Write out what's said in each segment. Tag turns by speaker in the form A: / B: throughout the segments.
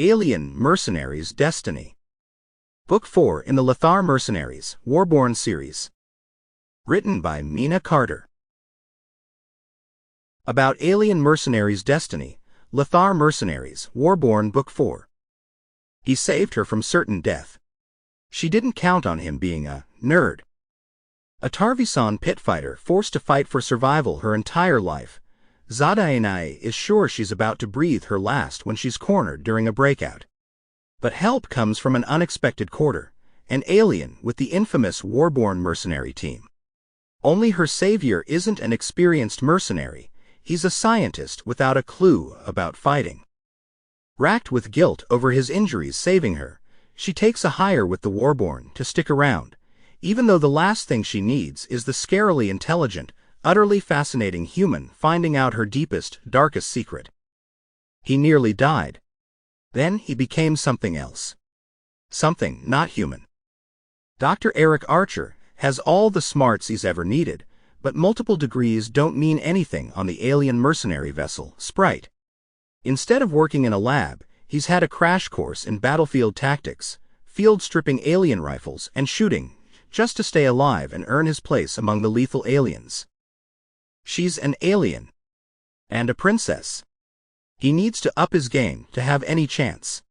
A: Alien Mercenaries' Destiny. Book 4 in the Lothar Mercenaries, Warborne series. Written by Mina Carter. About Alien Mercenaries' Destiny, Lothar Mercenaries, Warborne Book 4. He saved her from certain death. She didn't count on him being a nerd. A Tarviisan pit fighter forced to fight for survival her entire life, Zadaenae is sure she's about to breathe her last when she's cornered during a breakout. But help comes from an unexpected quarter, an alien with the infamous Warborne Mercenary team. Only her savior isn't an experienced mercenary, he's a scientist without a clue about fighting. Racked with guilt over his injuries saving her, she takes a hire with the Warborne to stick around, even though the last thing she needs is the scarily intelligent, utterly fascinating human finding out her deepest, darkest secret. He nearly died. Then he became something else. Something not human. Dr. Eric Archer has all the smarts he's ever needed, but multiple degrees don't mean anything on the alien mercenary vessel, Sprite. Instead of working in a lab, he's had a crash course in battlefield tactics, field-stripping alien rifles and shooting, just to stay alive and earn his place among the lethal aliens. She's an alien. And a princess. He needs to up his game to have any chance.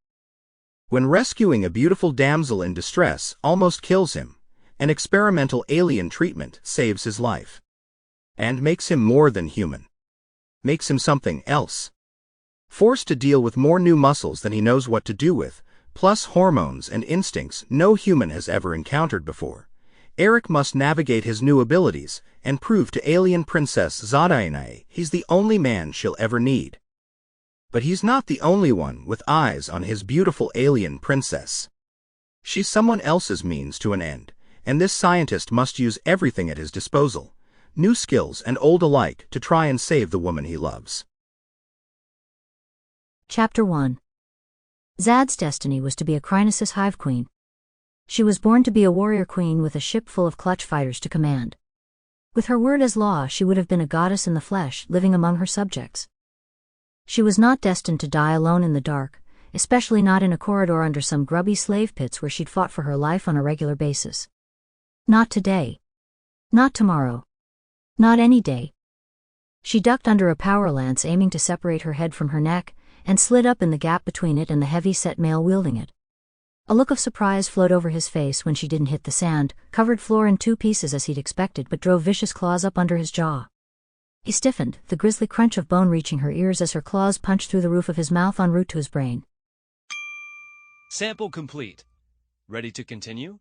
A: When rescuing a beautiful damsel in distress almost kills him, an experimental alien treatment saves his life. And makes him more than human. Makes him something else. Forced to deal with more new muscles than he knows what to do with, plus hormones and instincts no human has ever encountered before, Eric must navigate his new abilities and prove to alien princess Zadaenae he's the only man she'll ever need. But he's not the only one with eyes on his beautiful alien princess. She's someone else's means to an end, and this scientist must use everything at his disposal, new skills and old alike, to try and save the woman he loves.
B: Chapter 1. Zad's destiny was to be a Krynos' hive queen. She was born to be a warrior queen with a ship full of clutch fighters to command. With her word as law, she would have been a goddess in the flesh, living among her subjects. She was not destined to die alone in the dark, especially not in a corridor under some grubby slave pits where she'd fought for her life on a regular basis. Not today. Not tomorrow. Not any day. She ducked under a power lance aiming to separate her head from her neck, and slid up in the gap between it and the heavy-set male wielding it. A look of surprise flowed over his face when she didn't hit the sand-covered floor in two pieces as he'd expected, but drove vicious claws up under his jaw. He stiffened, the grisly crunch of bone reaching her ears as her claws punched through the roof of his mouth en route to his brain.
C: Sample complete. Ready to continue?